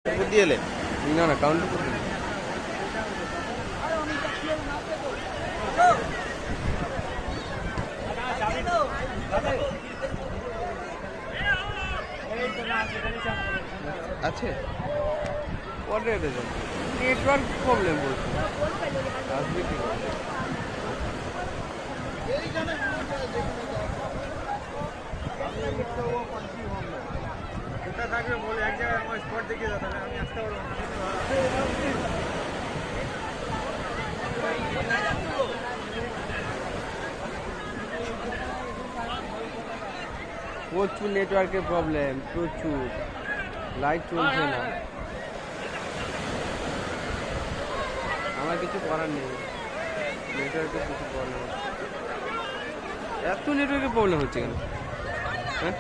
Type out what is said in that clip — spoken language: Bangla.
দিয়ে এলে না না কাউন্টার করতে আছে পরে নেটওয়ার্ক প্রবলেম বলছে আসবে কি কোথা থাকবে বলে এক জায়গায় আমার স্পট দেখিয়ে দাও তাহলে আমি আসতে পারবো না। প্রচুর নেটওয়ার্কের প্রবলেম প্রচুর লাইট চলছে না আমার কিছু করার নেই নেটওয়ার্কের কিছু প্রবলেম এত নেটওয়ার্কের প্রবলেম হচ্ছে কেন হ্যাঁ